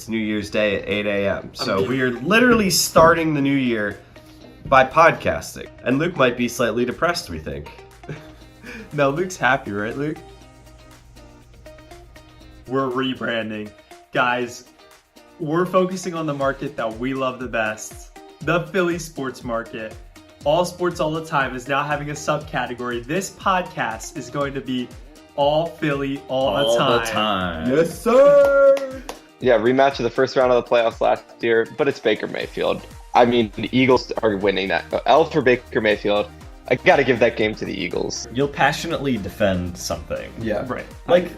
It's New Year's Day at 8 a.m. So we are literally starting the new year by podcasting. And Luke might be slightly depressed, we think. No, Luke's happy, right, Luke? We're rebranding. Guys, we're focusing on the market that we love the best. The Philly sports market. All sports all the time is now having a subcategory. This podcast is going to be all Philly all the time. Yes, sir! Yeah, rematch of the first round of the playoffs last year, but it's Baker Mayfield. I mean, the Eagles are winning that. L for Baker Mayfield. I gotta give that game to the Eagles. You'll passionately defend something. Yeah. Right. Like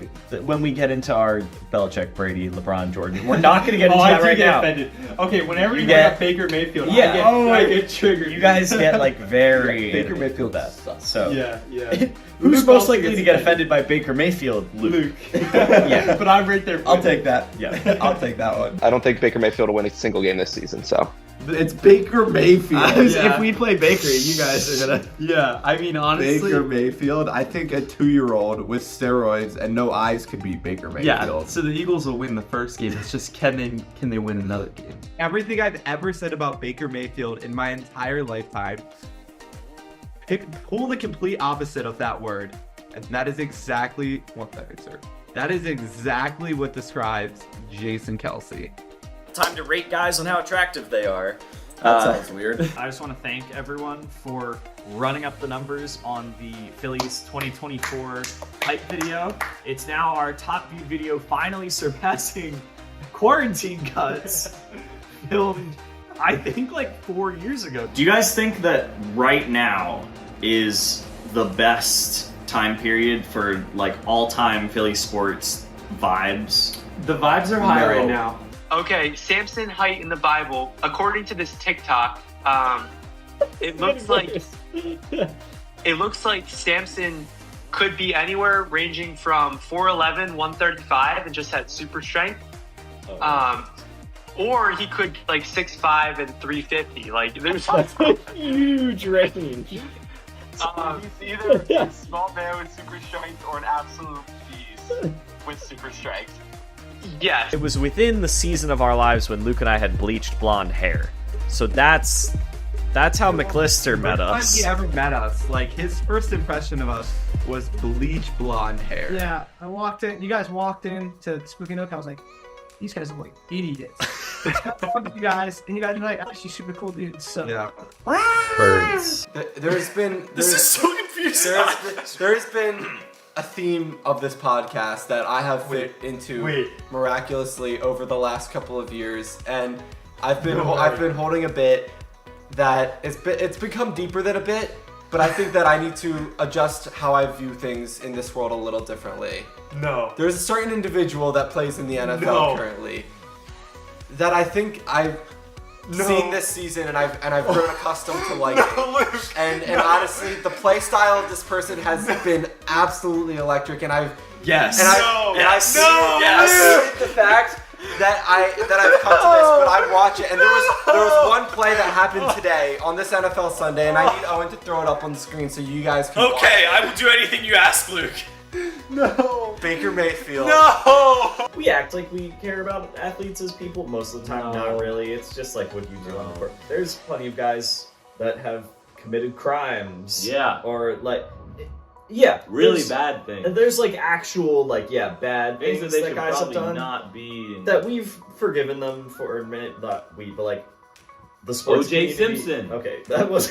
when we get into our Belichick, Brady, LeBron, Jordan, we're not going to get into that right now. Offended. Okay, whenever you get get Baker Mayfield, Yeah. I get triggered. You guys get like very Baker Mayfield that sucks. So Yeah. who's Luke most also likely gets to get offended by Baker Mayfield? Luke. Yeah. But I'm right there for I'll you. take that. Yeah. I'll take that one. I don't think Baker Mayfield will win a single game this season, so. It's Baker Mayfield. Yeah. If we play Baker, you guys are gonna... Yeah, I mean, honestly. Baker Mayfield. I think a 2-year-old with steroids and no eyes could beat Baker Mayfield. Yeah, so the Eagles will win the first game. It's just can they win another game? Everything I've ever said about Baker Mayfield in my entire lifetime, pull the complete opposite of that word. And that is exactly that is exactly what describes Jason Kelsey. Time to rate guys on how attractive they are. That sounds weird. I just want to thank everyone for running up the numbers on the Phillies 2024 hype video. It's now our top viewed video, finally surpassing Quarantine Cuts, filmed, I think, like 4 years ago. Do you guys think that right now is the best time period for like all-time Philly sports vibes? The vibes are high No. right now. Okay, Samson height in the Bible, according to this TikTok, it looks like Samson could be anywhere ranging from 4'11", 135, and just had super strength. Or he could like 6'5" and 350. Like there's Huge range. he's either a small man with super strength or an absolute beast with super strength. Yes. It was within the season of our lives when Luke and I had bleached blonde hair. So that's how McClister met First us. time he ever met us, like his first impression of us was bleach blonde hair. Yeah, I walked in. You guys walked in to Spooky Nook. I was like, these guys are like idiots. Fuck you guys, and you guys are like actually super cool dudes. So Yeah. Birds. There's been so confusing. there's been a theme of this podcast that I have fit into miraculously over the last couple of years, and I've been holding a bit that it's become deeper than a bit, but I think that I need to adjust how I view things in this world a little differently. No. There's a certain individual that plays in the NFL currently that I think I've seen this season, and I've grown accustomed to liking. And honestly, the play style of this person has been absolutely electric, and I've Yes. I see the fact that I've come to this, but I watch it, and there was one play that happened today on this NFL Sunday, and I need Owen to throw it up on the screen so you guys can watch Okay, I will do anything you ask, Luke. it. Baker Mayfield. We act like we care about athletes as people. Most of the time, not really. It's just like what you do on the court. There's plenty of guys that have committed crimes. Yeah. Or like, yeah, Really there's- bad thing. And there's like actual bad Things things that they that should guys have probably done not be. that we've forgiven them for a minute. But like the sports O.J. community- Simpson. Okay, that was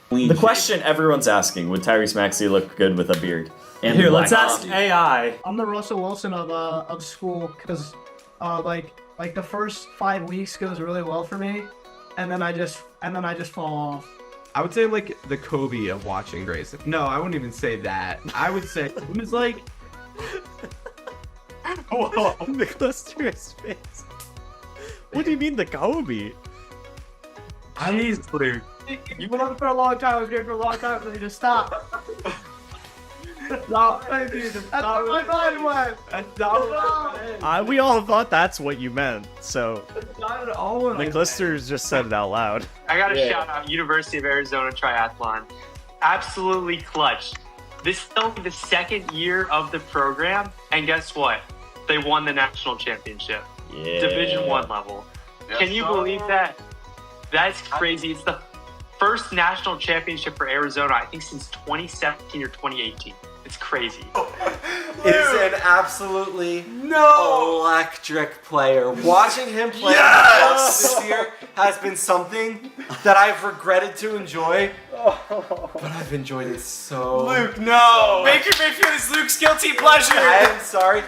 the question everyone's asking. Would Tyrese Maxey look good with a beard? And Here, black let's ask coffee? AI. I'm the Russell Wilson of school because like the first 5 weeks goes really well for me, and then I just fall off. I would say like the Kobe of watching Grayson. No, I wouldn't even say that. I would say it was like McClister's face. What do you mean the Kobe? Jeez, Luke. You've been on for a long time. I was here for a long time, so you just stop. Stop. That's what my mind went. that's not what We all thought that's what you meant. So Not at all. McClister's just said it out loud. I gotta shout out University of Arizona Triathlon. Absolutely clutch. This is only the second year of the program, and guess what? They won the national championship. Division 1 level. Can you believe that? That's crazy. It's the first national championship for Arizona, I think, since 2017 or 2018. It's crazy. Is an absolutely electric player. Watching him play this year has been something that I've regretted to enjoy, but I've enjoyed it so. Luke, no. Baker Mayfield is Luke's guilty pleasure. I am sorry.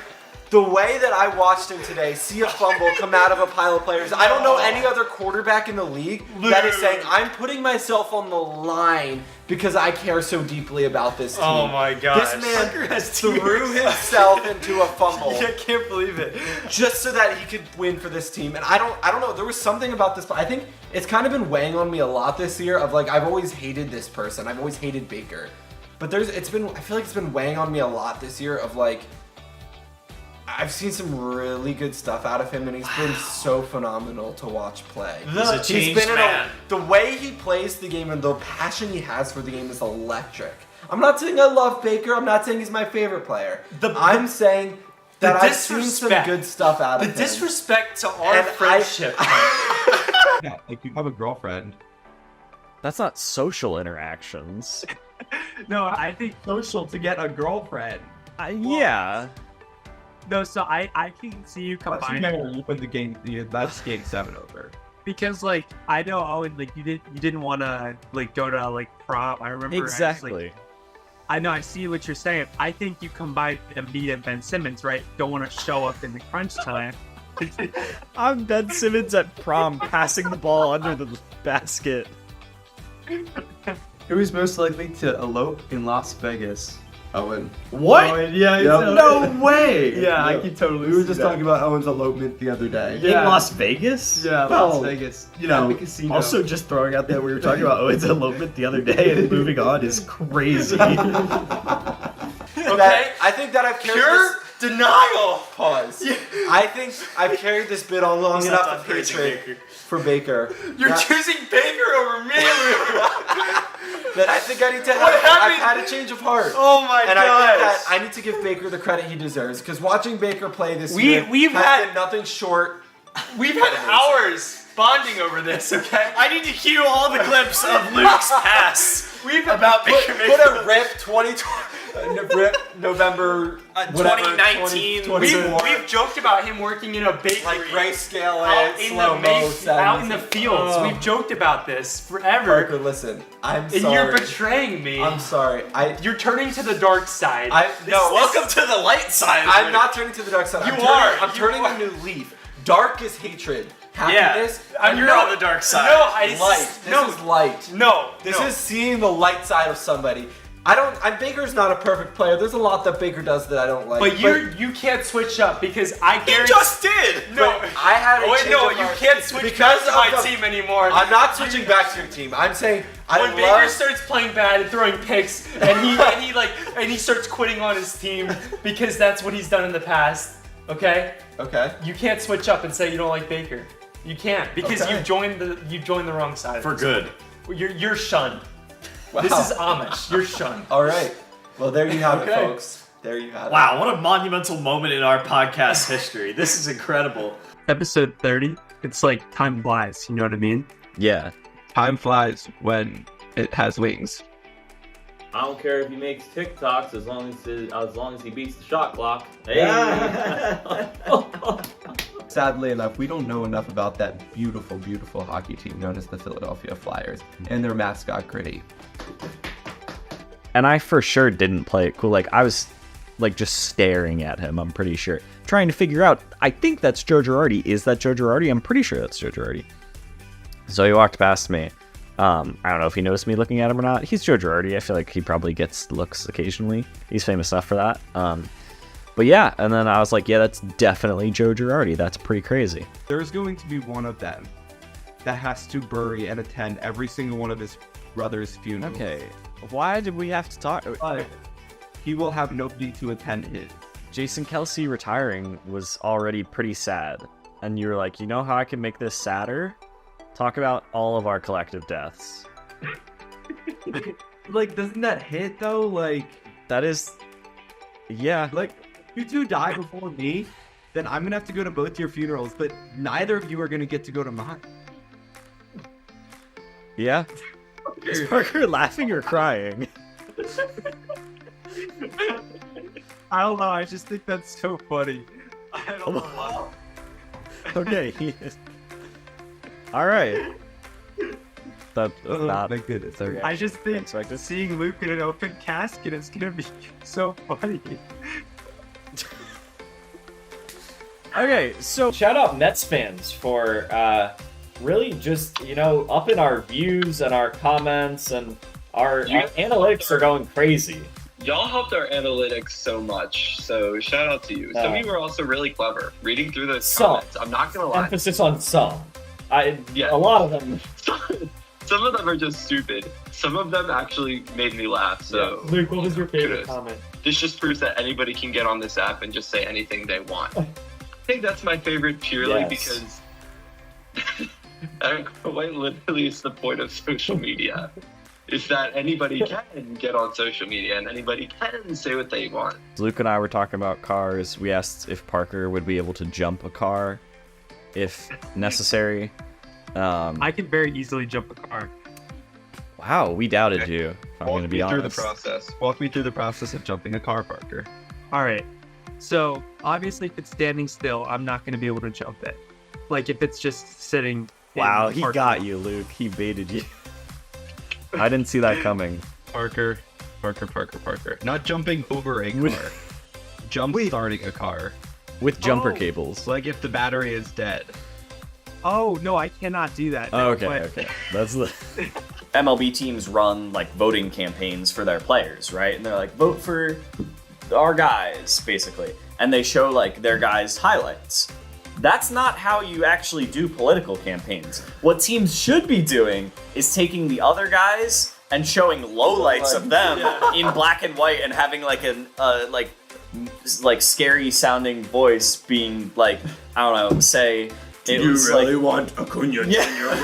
The way that I watched him today, see a fumble come out of a pile of players. I don't know any other quarterback in the league that is saying, I'm putting myself on the line because I care so deeply about this team. Oh my gosh. This man threw himself into a fumble. I can't believe it. Just so that he could win for this team. And I don't know, there was something about this, but I think it's kind of been weighing on me a lot this year of like, I've always hated this person. I've always hated Baker. But I feel like it's been weighing on me a lot this year of like, I've seen some really good stuff out of him, and he's been so phenomenal to watch play. He's a changed man. The way he plays the game and the passion he has for the game is electric. I'm not saying I love Baker. I'm not saying he's my favorite player. I'm saying that I've seen some good stuff out of him. The disrespect to our friendship. Yeah, like you have a girlfriend. That's not social interactions. No, I think social to get a girlfriend. Yeah. No, so I can see you combining when the game. That's game 7 over. Because like I know Owen, like you didn't want to like go to like prom. I remember exactly. I know. I see what you're saying. I think you combine Embiid and Ben Simmons, right? Don't want to show up in the crunch time. I'm Ben Simmons at prom, passing the ball under the basket. Who is most likely to elope in Las Vegas? Owen. What? Owen, yeah. No way. Yeah, I can totally. We were just talking about Owen's elopement the other day. Yeah. In Las Vegas? Yeah, Well, Las Vegas. You know, the casino. also just throwing out that we were talking about Owen's elopement the other day and moving on is crazy. Okay, I think that I've carried Pure denial. Pause. Yeah. I think I've carried this bit on long enough of hatred for Baker. You're choosing Baker over me, That I think I need to have. I've had a change of heart. Oh my god! And I think that I need to give Baker the credit he deserves because watching Baker play this year has been nothing short. We've had hours bonding over this. Okay. I need to cue all the clips of Luke's past. We've about Baker Mayfield. Put a rip 2020. Rip November 2019. We've joked about him working in a bakery, like grayscale out and in the fields. We've joked about this forever. Parker, listen, I'm and sorry. you're betraying me. I'm sorry. You're turning to the dark side. Welcome to the light side. I'm not turning to the dark side. I'm turning a new leaf. Dark is hatred. Happiness. Yeah, you're on the dark side. This is light. No, this is seeing the light side of somebody. Baker's not a perfect player. There's a lot that Baker does that I don't like. But you can't switch up because I guarantee. You just did. No, I had a change of you heart. can't switch back to my team anymore. I'm not switching back to your team. I'm saying when Baker starts playing bad and throwing picks, and he starts quitting on his team because that's what he's done in the past. Okay. Okay. You can't switch up and say you don't like Baker. You can't because you joined the wrong side. For good. You're shunned. Wow. This is Amish. You're shunned. All right. Well, there you have it, folks. There you have it. Wow, what a monumental moment in our podcast history. This is incredible. Episode 30. It's like time flies. You know what I mean? Yeah. Time flies when it has wings. I don't care if he makes TikToks as long as he beats the shot clock. Hey. Sadly enough, we don't know enough about that beautiful, beautiful hockey team known as the Philadelphia Flyers and their mascot Gritty. And I for sure didn't play it cool. Like I was like just staring at him, I'm pretty sure. Trying to figure out, I think that's Joe Girardi. Is that Joe Girardi? I'm pretty sure that's Joe Girardi. So he walked past me. I don't know if he noticed me looking at him or not. He's Joe Girardi. I feel like he probably gets looks occasionally. He's famous enough for that. But yeah, and then I was like, yeah, that's definitely Joe Girardi. That's pretty crazy. There's going to be one of them that has to bury and attend every single one of his brother's funerals. Okay, why did we have to talk? But he will have nobody to attend his. Jason Kelsey retiring was already pretty sad. And you were like, you know how I can make this sadder? Talk about all of our collective deaths. Like, doesn't that hit though? Like, that is, yeah. Like, you two died before me, then I'm gonna have to go to both your funerals, but neither of you are gonna get to go to mine. Yeah. Is Parker laughing or crying? I don't know. I just think that's so funny. I don't know why. Okay. He is. All right. That's not. Thank goodness. Okay. I just think Expected. seeing Luke in an open casket is gonna be so funny. Okay, so Shout out Mets fans for really just, upping our views and our comments, and our analytics are going crazy. Y'all helped our analytics so much, so shout out to you. Some of you were also really clever. Reading through those comments, I'm not gonna lie. Emphasis on some. A lot of them. Some of them are just stupid. Some of them actually made me laugh, so... Yeah. Luke, what was your favorite kudos. comment? This just proves that anybody can get on this app and just say anything they want. I think that's my favorite purely because... quite literally it's the point of social media. Is that anybody can get on social media and anybody can say what they want. Luke and I were talking about cars. We asked if Parker would be able to jump a car if necessary. I can very easily jump a car. Wow, we doubted you. If I'm going to be honest. Walk me through the process of jumping a car, Parker. All right. So obviously, if it's standing still, I'm not going to be able to jump it. Like if it's just sitting. Wow, he got you, Luke. He baited you. I didn't see that coming. Parker. Not jumping over a car. Starting a car. With jumper cables. Like if the battery is dead. Oh, no, I cannot do that. Oh, okay. That's the... MLB teams run like voting campaigns for their players, right? And they're like, vote for our guys, basically. And they show like their guys' highlights. That's not how you actually do political campaigns. What teams should be doing is taking the other guys and showing lowlights of them in black and white and having like an like scary sounding voice being like, I don't know, say it you was really like, want Acuna Jr.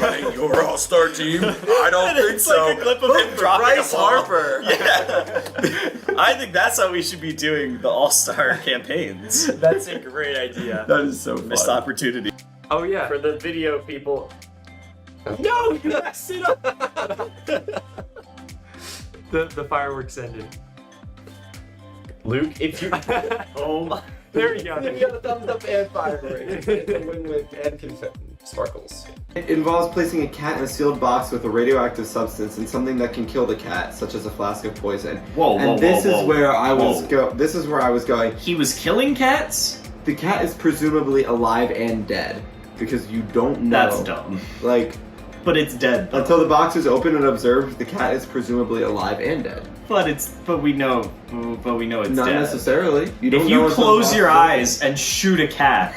running your all-star team? I don't think it's so. Like a clip of him dropping Bryce a ball. Harper. Yeah. I think that's how we should be doing the all-star campaigns. That's a great idea. That is so Missed fun. opportunity. Oh yeah. For the video people. No, you messed it up. the fireworks ended. Luke, if you... Oh my... There you go. You got a thumbs up and fireworks. and sparkles. It involves placing a cat in a sealed box with a radioactive substance and something that can kill the cat, such as a flask of poison. This is where I was going. He was killing cats? The cat is presumably alive and dead because you don't know. That's dumb. But it's dead. Though. Until the box is open and observed, the cat is presumably alive and dead. But we know it's Not dead. necessarily. You don't if know you until close the your box is eyes and shoot a cat,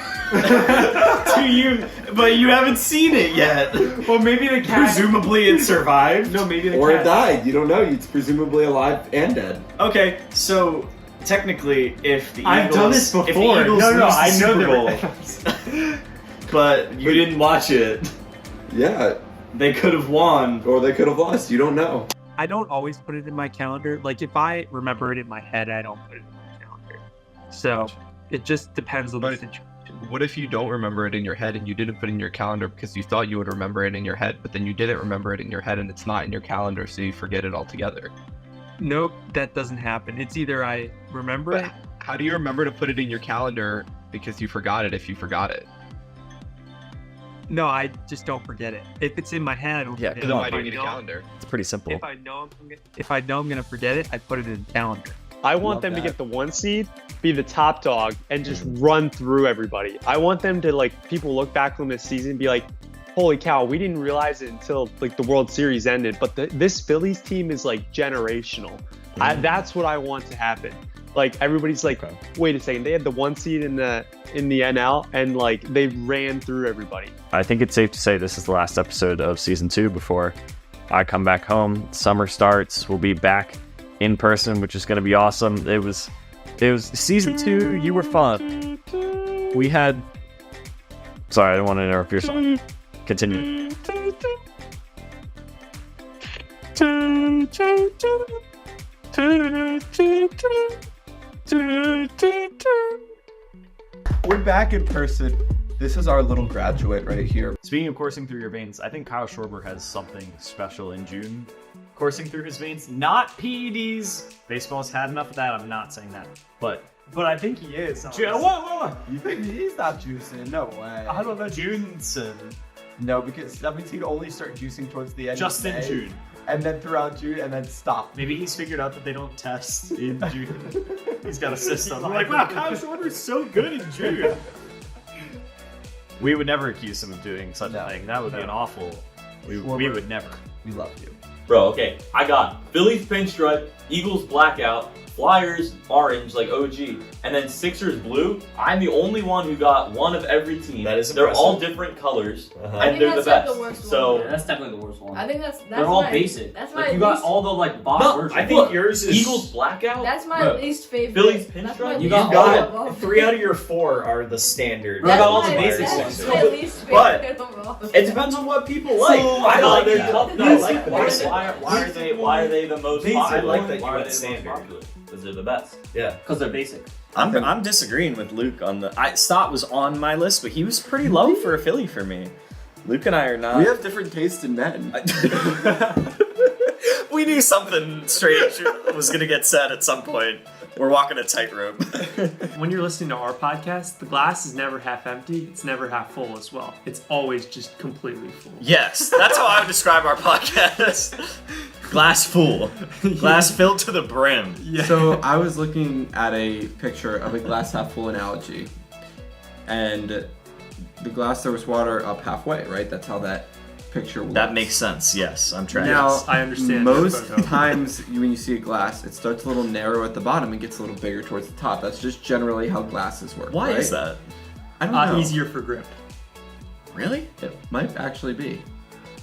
but you haven't seen it yet. Well, maybe the cat. Presumably it survived. No, maybe the or cat. it died. You don't know. It's presumably alive and dead. Okay, so technically, if the I've Eagles, done this before. if the Eagles No, lose I the know Super Bowl, but you didn't watch it. Yeah. They could have won. Or they could have lost. You don't know. I don't always put it in my calendar. Like if I remember it in my head, I don't put it in my calendar. So it just depends on the situation. What if you don't remember it in your head and you didn't put it in your calendar because you thought you would remember it in your head, but then you didn't remember it in your head and it's not in your calendar, so you forget it altogether? Nope, that doesn't happen. It's either I remember it. How do you remember to put it in your calendar because you forgot it if you forgot it? No, I just don't forget it. If it's in my head, I don't forget it. Then why do you need a calendar? It's pretty simple. If I know I'm gonna forget it, I put it in the calendar. I want them to get the 1 seed, be the top dog, and just run through everybody. I want them to people look back on this season and be like, holy cow, we didn't realize it until the World Series ended. But this Phillies team is generational. That's what I want to happen. Everybody's wait a second, they had the 1 seed in the NL and they ran through everybody. I think it's safe to say this is the last episode of season 2 before I come back home. Summer starts. We'll be back in person, which is going to be awesome. It was season 2. You were fun. We had. Sorry, I don't want to interrupt your song. Continue. We're back in person. This is our little graduate right here. Speaking of coursing through your veins, I think Kyle Schwarber has something special in June. Coursing through his veins, not PEDs. Baseball's had enough of that. I'm not saying that, but I think he is. What? You think he's not juicing? No way. I don't know. Junson. No, because that means he'd only start juicing towards the end. Just of May, in June. And then throughout June, and then stop. Maybe he's figured out that they don't test in June. He's got a system. I'm like, wow, Kyle Schwarber's so good in June. We would never accuse him of doing such a thing. That would be an awful. We would never. We love you. Bro, okay. I got Phillies pinstripe, Eagles blackout, Flyers orange like OG, and then Sixers blue. I'm the only one who got one of every team. That is They're impressive. all different colors, Uh-huh. and they're the best. So Yeah, that's definitely the worst one. I think that's They're all my, basic. That's Like, my you got least, all the like box No, versions. I think yours is Eagles blackout. That's my least favorite. Phillies That's my pinstripe. least You favorite got of all. 3 out of your 4 are the standard. What about all the my- basic that's ones? my least favorite But of all. it depends on what people like. I like that. Why are they the most popular? I like that you Why are went they the most standard. popular? Because they're the best. Yeah. Because they're basic. I'm disagreeing with Luke on the. Stott was on my list, but he was pretty low for a Philly for me. Luke and I are not. We have different tastes in men. We knew something strange was gonna get said at some point. We're walking a tightrope. When you're listening to our podcast, the glass is never half empty. It's never half full as well. It's always just completely full. Yes, that's how I would describe our podcast. Glass full. Glass filled to the brim. Yeah. So I was looking at a picture of a glass half full analogy, and the glass there was water up halfway, right? That's how that picture works. That makes sense. Yes, I'm tracking. Now, I understand most that photo. times when you see a glass, it starts a little narrow at the bottom and gets a little bigger towards the top. That's just generally how glasses work. Why right? is that? I don't know. Easier for grip. Really? It might actually be.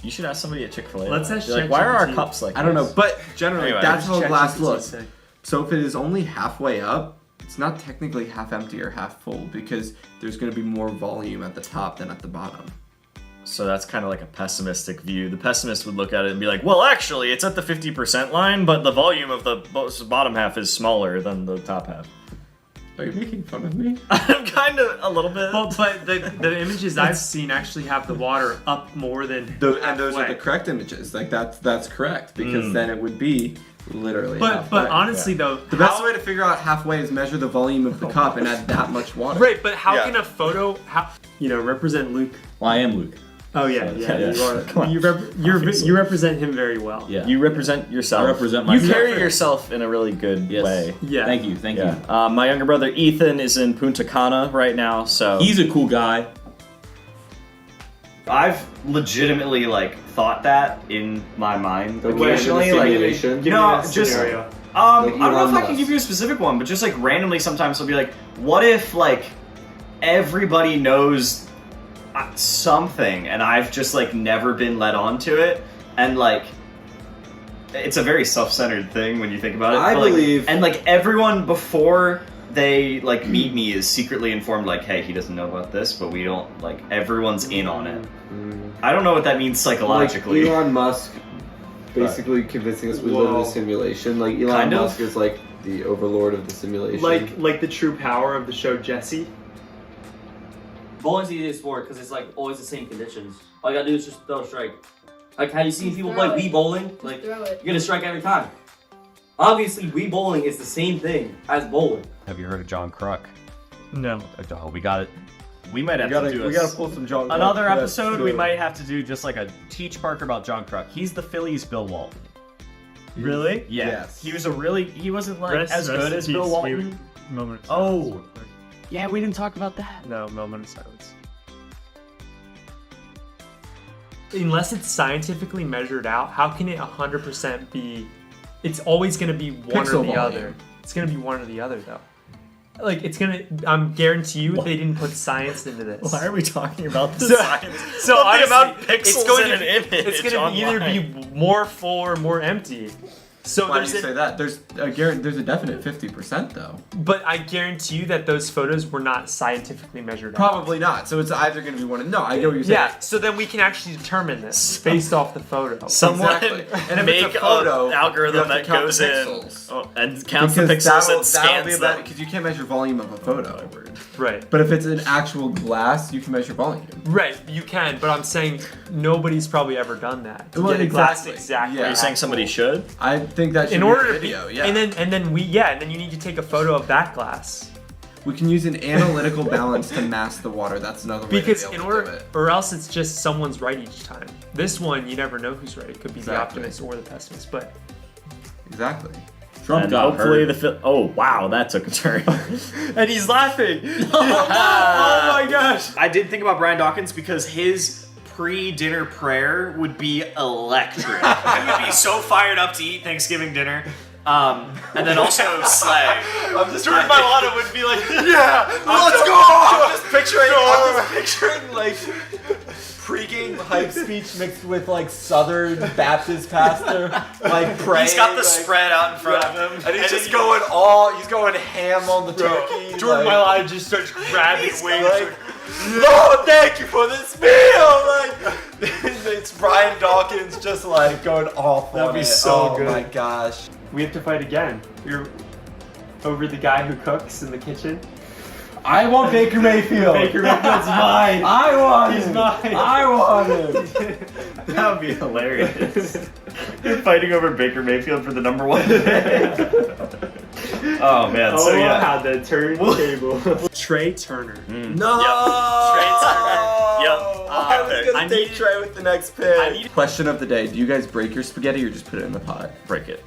You should ask somebody at Chick-fil-A. Let's that. ask Be like, why are our ChatGPT. cups like I don't know, this? but generally Anyway, that's how a glass ChatGPT looks. say? So if it is only halfway up, it's not technically half empty or half full because there's going to be more volume at the top than at the bottom. So that's kind of like a pessimistic view. The pessimist would look at it and be like, well, actually, it's at the 50% line, but the volume of the bottom half is smaller than the top half. Are you making fun of me? I'm kind of a little bit. Well, but the images I've seen actually have the water up more than And those are halfway. the correct images. Like that's correct because then it would be literally But halfway. honestly though, The best way to figure out halfway is measure the volume of the cup and add that much water. Right, but how Yeah. can a photo represent Luke? Well, I am Luke. Oh yeah, Yeah. you are. Come on. You represent him very well. Yeah. You represent yourself. I represent You myself. carry yourself in a really good Yes. way. Yeah. Thank you. Thank you. My younger brother Ethan is in Punta Cana right now, so He's a cool guy. I've legitimately thought that in my mind occasionally. simulation? You know, Give me a just scenario. I don't know Elon if I can Musk. give you a specific one, but just randomly sometimes I'll be like, what if everybody knows something and I've just never been led on to it, and it's a very self-centered thing when you think about it. I believe- and everyone before they meet me is secretly informed hey, he doesn't know about this, but we don't everyone's in on it. I don't know what that means psychologically. Like Elon Musk basically convincing us we live in Whoa. a simulation. Like Elon Kind of. Musk is the overlord of the simulation. Like the true power of the show Jesse. Bowling's the easiest sport because it's always the same conditions. All you gotta do is just throw a strike. Like, have you seen people play Wii bowling? Just throw it. You're gonna strike every time. Obviously, Wii bowling is the same thing as bowling. Have you heard of John Kruk? No. Oh, we got it. We might have to do we gotta pull some John. another episode. We might have to do just a teach Parker about John Kruk. He's the Phillies Bill Walton. Really? Yeah. Yes. He wasn't Rest- as rest good in as peace. Bill Walton. Moment of Oh. silence. Yeah, we didn't talk about that. No, moment of silence. Unless it's scientifically measured out, how can it 100% be? It's always going to be one Pixel or the volume. other. It's going to be one or the other, though. It's going to. I'm guarantee you they didn't put science into this. Why are we talking about the So- science? So Something honestly, about pixels it's going in to an image It's going to either online. be more full or more empty. So Why do there's you a- say that? There's a definite 50% though. But I guarantee you that those photos were not scientifically measured out. Probably not. So it's either going to be one of no. I get what you're saying. Yeah, so then we can actually determine this based off the photo. Someone And if make it's a photo, an algorithm you have to that count goes the in pixels. and counts the Because pixels that'll and scans be them. about because you can't measure volume of a photo. Right. But if it's an actual glass, you can measure volume. Right, you can, but I'm saying nobody's probably ever done that. To Well, get a glass exactly. exactly. Yeah. You're saying somebody should? I think that should in be order a to video. be, Yeah. and then you need to take a photo of that glass. We can use an analytical balance to mask the water. That's another way Because to be in able to do order, it. or else it's just someone's right each time. This one, you never know who's right. It could be the Exactly. optimist or the pessimist, but Exactly. And hopefully oh wow, that took a turn. And he's laughing. Oh my gosh. I did think about Brian Dawkins because his pre-dinner prayer would be electric. He would be so fired up to eat Thanksgiving dinner. And then also Slay. I'm just Jordan Mailata would be like, yeah, let's go. I'm just picturing like pre-game hype speech mixed with like Southern Baptist pastor, like praying. He's got the like, spread out in front of him. and he's just then going ham on the turkey. Jordan like, Mailata just starts grabbing wings. like, Lord, thank you for this meal. Like, it's Brian Dawkins just like going off That'd on be it. so Oh good. my gosh. We have to fight again. You're over the guy who cooks in the kitchen. I want Baker Mayfield. Baker Mayfield's mine. I want He's him. mine. I want him. That would be hilarious. You're fighting over Baker Mayfield for the #1 pick. Oh man, Oh, so yeah. how the turntable. Trey Turner. No. Trey Turner. Yep. I was gonna I take need- Trey with the next pick. Question of the day: do you guys break your spaghetti or just put it in the pot? Break it.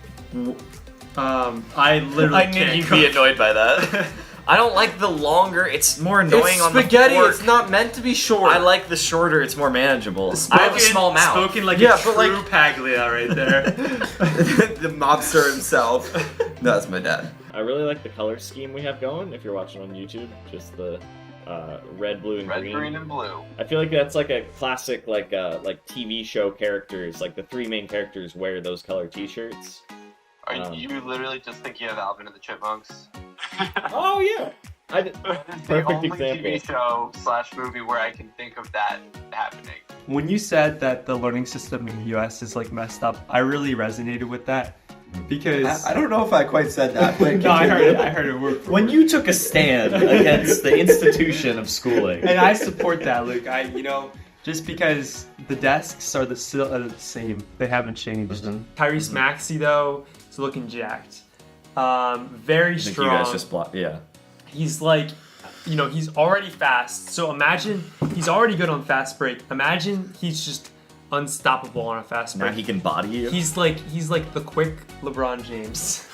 I literally I knew can't you'd cook. be annoyed by that. I don't like the longer. It's more annoying It's on spaghetti. the fork. It's not meant to be short. I like the shorter. It's more manageable. I have a small mouth. Spoken like Yeah, a but true like- Paglia right there. The mobster himself. That's my dad. I really like the color scheme we have going. If you're watching on YouTube, just the red, blue, and Red, green. green, and blue. I feel like that's like a classic, like TV show characters. Like the three main characters wear those color T-shirts. Are you literally just thinking of Alvin and the Chipmunks? Oh yeah, I did. That is the Perfect only example. TV show / movie where I can think of that happening. When you said that the learning system in the U.S. is like messed up, I really resonated with that because I don't know if I quite said that, but no, I heard it word for When word. you took a stand against the institution of schooling, And I support that, Luke. Just because the desks are the same, they haven't changed. Tyrese Maxey though is looking jacked. Very I think strong. you guys just blocked. Yeah. He's like, he's already fast. So imagine he's already good on fast break. Imagine he's just unstoppable on a fast Now break. he can body you. He's like the quick LeBron James.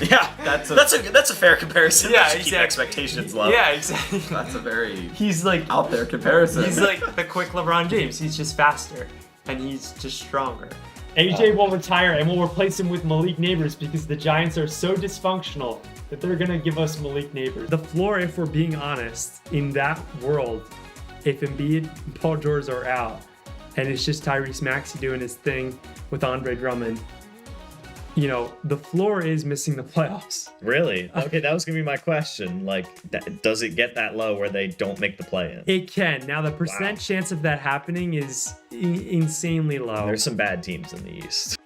Yeah, that's a fair comparison. Yeah, We should keep exactly. expectations low. Yeah, exactly. That's a very He's like out there comparison. He's like the quick LeBron James. He's just faster and he's just stronger. AJ will retire and we'll replace him with Malik Neighbors because the Giants are so dysfunctional that they're gonna give us Malik Neighbors. The floor, if we're being honest, in that world, if Embiid and Paul George are out, and it's just Tyrese Maxey doing his thing with Andre Drummond, the floor is missing the playoffs. Really? Okay, that was gonna be my question. Like, does it get that low where they don't make the play-in? It can. Now the percent chance of that happening is insanely low. There's some bad teams in the East.